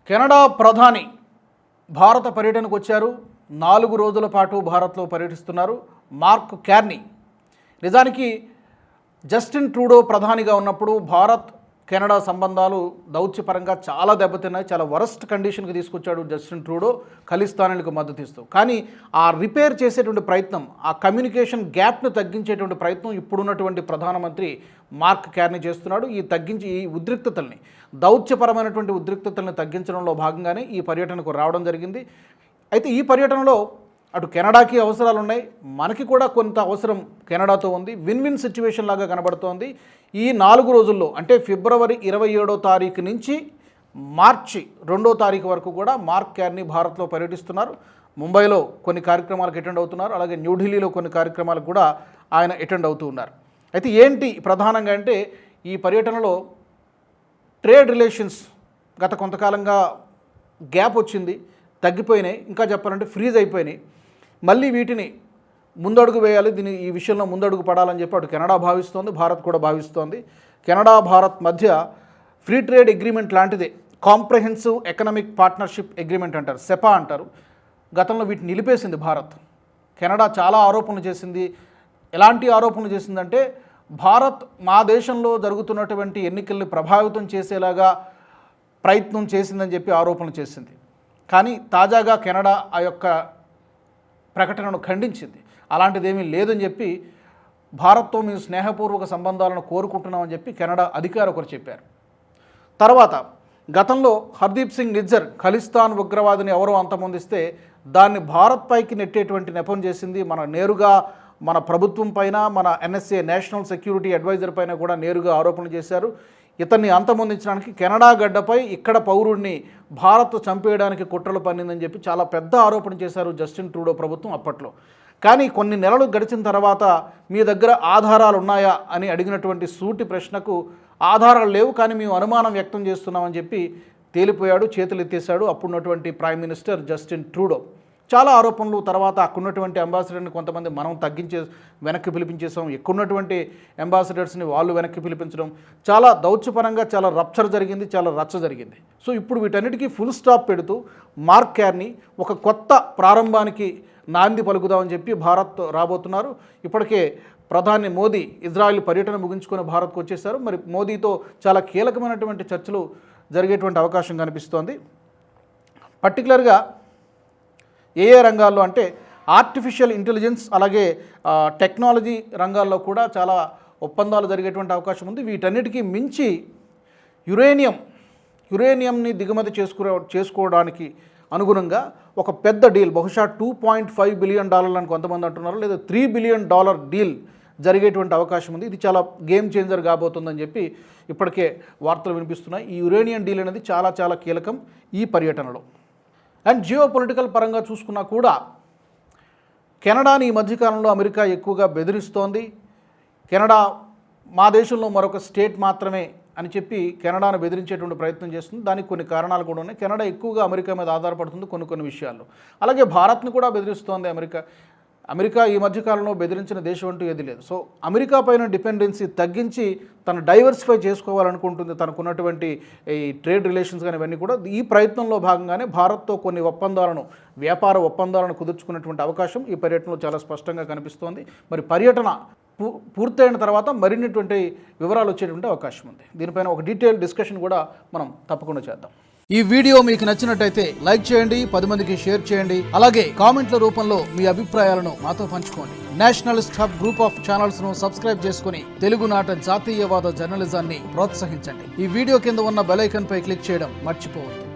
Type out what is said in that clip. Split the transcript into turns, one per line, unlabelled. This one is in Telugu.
కెనడా ప్రధాని భారత పర్యటనకు వచ్చారు. 4 రోజుల పాటు భారత్లో పర్యటిస్తున్నారు మార్క్ కార్నీ. నిజానికి జస్టిన్ ట్రూడో ప్రధానిగా ఉన్నప్పుడు భారత్ కెనడా సంబంధాలు దౌత్యపరంగా చాలా దెబ్బతిన్నాయి. చాలా వరస్ట్ కండిషన్కి తీసుకొచ్చాడు జస్టిన్ ట్రూడో ఖలిస్తానీలకు మద్దతు ఇస్తూ. కానీ ఆ రిపేర్ చేసేటువంటి ప్రయత్నం, ఆ కమ్యూనికేషన్ గ్యాప్ను తగ్గించేటువంటి ప్రయత్నం ఇప్పుడున్నటువంటి ప్రధానమంత్రి మార్క్ కార్నీ చేస్తున్నాడు. ఈ ఉద్రిక్తతల్ని, దౌత్యపరమైనటువంటి ఉద్రిక్తతల్ని తగ్గించడంలో భాగంగానే ఈ పర్యటనకు రావడం జరిగింది. అయితే ఈ పర్యటనలో అటు కెనడాకి అవసరాలు ఉన్నాయి, మనకి కూడా కొంత అవసరం కెనడాతో ఉంది. విన్ విన్ సిచ్యువేషన్ లాగా కనబడుతోంది. ఈ 4 రోజుల్లో అంటే ఫిబ్రవరి 27వ తారీఖు నుంచి మార్చి 2వ తారీఖు వరకు కూడా మార్క్ కార్నీ భారత్లో పర్యటిస్తున్నారు. ముంబైలో కొన్ని కార్యక్రమాలకు అటెండ్ అవుతున్నారు, అలాగే న్యూఢిల్లీలో కొన్ని కార్యక్రమాలకు కూడా ఆయన అటెండ్ అవుతూ ఉన్నారు. అయితే ఏంటి ప్రధానంగా అంటే ఈ పర్యటనలో ట్రేడ్ రిలేషన్స్ గత కొంతకాలంగా గ్యాప్ వచ్చింది, తగ్గిపోయినాయి, ఇంకా చెప్పాలంటే ఫ్రీజ్ అయిపోయినాయి. మళ్ళీ వీటిని ముందడుగు వేయాలి, ఈ విషయంలో ముందడుగు పడాలని చెప్పి అటు కెనడా భావిస్తోంది, భారత్ కూడా భావిస్తోంది. కెనడా భారత్ మధ్య ఫ్రీ ట్రేడ్ అగ్రిమెంట్ లాంటిదే, కాంప్రహెన్సివ్ ఎకనామిక్ పార్ట్నర్షిప్ అగ్రిమెంట్ అంటారు, సెపా అంటారు. గతంలో వీటిని నిలిపేసింది భారత్. కెనడా చాలా ఆరోపణలు చేసింది. ఎలాంటి ఆరోపణలు చేసిందంటే భారత్ మా దేశంలో జరుగుతున్నటువంటి ఎన్నికల్ని ప్రభావితం చేసేలాగా ప్రయత్నం చేసిందని చెప్పి ఆరోపణలు చేసింది. కానీ తాజాగా కెనడా ఆ యొక్క ప్రకటనను ఖండించింది. అలాంటిదేమీ లేదని చెప్పి భారత్తో మేము స్నేహపూర్వక సంబంధాలను కోరుకుంటున్నామని చెప్పి కెనడా అధికారి ఒకరు చెప్పారు. తర్వాత గతంలో హర్దీప్ సింగ్ నిజ్జర్ ఖలిస్తాన్ ఉగ్రవాదిని ఎవరో అంతమొందిస్తే దాన్ని భారత్ పైకి నెట్టేటువంటి నెపం చేసింది. నేరుగా మన ప్రభుత్వం పైన, మన NSA నేషనల్ సెక్యూరిటీ అడ్వైజర్ పైన కూడా నేరుగా ఆరోపణలు చేశారు. ఇతన్ని అంతమొందించడానికి కెనడా గడ్డపై ఇక్కడ పౌరుడిని భారత్ చంపేయడానికి కుట్రలు పన్నిందని చెప్పి చాలా పెద్ద ఆరోపణ చేశారు జస్టిన్ ట్రూడో ప్రభుత్వం అప్పట్లో. కానీ కొన్ని నెలలు గడిచిన తర్వాత మీ దగ్గర ఆధారాలు ఉన్నాయా అని అడిగినటువంటి సూటి ప్రశ్నకు ఆధారాలు లేవు, కానీ మేము అనుమానం వ్యక్తం చేస్తున్నామని చెప్పి తేలిపోయాడు, చేతులు ఎత్తేశాడు అప్పుడున్నటువంటి ప్రైమ్ మినిస్టర్ జస్టిన్ ట్రూడో. చాలా ఆరోపణలు తర్వాత అక్కడున్నటువంటి అంబాసిడర్ని కొంతమంది మనం వెనక్కి పిలిపించేసాం, ఎక్కున్నటువంటి అంబాసిడర్స్ని వాళ్ళు వెనక్కి పిలిపించడం, చాలా దౌత్యపరంగా చాలా రప్చర్ జరిగింది, చాలా రచ్చ జరిగింది. సో ఇప్పుడు వీటన్నిటికీ ఫుల్ స్టాప్ పెడుతూ మార్క్ కార్నీ ఒక కొత్త ప్రారంభానికి నాంది పలుకుదామని చెప్పి భారత్ రాబోతున్నారు. ఇప్పటికే ప్రధాని మోదీ ఇజ్రాయెల్ పర్యటన ముగించుకొని భారత్కు వచ్చేశారు. మరి మోదీతో చాలా కీలకమైనటువంటి చర్చలు జరిగేటువంటి అవకాశం కనిపిస్తోంది. పర్టికులర్గా ఏ రంగాల్లో అంటే ఆర్టిఫిషియల్ ఇంటెలిజెన్స్, అలాగే టెక్నాలజీ రంగాల్లో కూడా చాలా ఒప్పందాలు జరిగేటువంటి అవకాశం ఉంది. వీటన్నిటికీ మించి యురేనియంని దిగుమతి చేసుకోవడానికి అనుగుణంగా ఒక పెద్ద డీల్, బహుశా $2.5 బిలియన్ అని కొంతమంది అంటున్నారు, లేదా $3 బిలియన్ డీల్ జరిగేటువంటి అవకాశం ఉంది. ఇది చాలా గేమ్ చేంజర్ కాబోతుందని చెప్పి ఇప్పటికే వార్తలు వినిపిస్తున్నాయి. ఈ యురేనియం డీల్ అనేది చాలా చాలా కీలకం ఈ పర్యటనలో. అండ్ జియో పొలిటికల్ పరంగా చూసుకున్నా కూడా కెనడాని ఈ మధ్యకాలంలో అమెరికా ఎక్కువగా బెదిరిస్తోంది. కెనడా మా దేశంలో మరొక స్టేట్ మాత్రమే అని చెప్పి కెనడాను బెదిరించేటువంటి ప్రయత్నం చేస్తుంది. దానికి కొన్ని కారణాలు కూడా ఉన్నాయి. కెనడా ఎక్కువగా అమెరికా మీద ఆధారపడుతుంది కొన్ని విషయాల్లో. అలాగే భారత్ని కూడా బెదిరిస్తోంది అమెరికా ఈ మధ్యకాలంలో బెదిరించిన దేశం అంటూ ఏది లేదు. సో అమెరికా పైన డిపెండెన్సీ తగ్గించి తను డైవర్సిఫై చేసుకోవాలనుకుంటుంది, తనకున్నటువంటి ఈ ట్రేడ్ రిలేషన్స్ కానీ ఇవన్నీ కూడా. ఈ ప్రయత్నంలో భాగంగానే భారత్తో కొన్ని వ్యాపార ఒప్పందాలను కుదుర్చుకున్నటువంటి అవకాశం ఈ పర్యటనలో చాలా స్పష్టంగా కనిపిస్తోంది. మరి పర్యటన పూర్తయిన తర్వాత మరిన్నటువంటి వివరాలు వచ్చేటువంటి అవకాశం ఉంది. దీనిపైన ఒక డీటెయిల్ డిస్కషన్ కూడా మనం తప్పకుండా చేద్దాం. ఈ వీడియో మీకు నచ్చినట్టయితే లైక్ చేయండి, 10 మందికి షేర్ చేయండి, అలాగే కామెంట్ల రూపంలో మీ అభిప్రాయాలను మాతో పంచుకోండి. Nationalist hub group of channels ను సబ్స్క్రైబ్ చేసుకుని తెలుగునాట జాతీయవాద జర్నలిజాన్ని ప్రోత్సహించండి. ఈ వీడియో కింద ఉన్న బెల్ ఐకాన్ పై క్లిక్ చేయడం మర్చిపోవద్దు.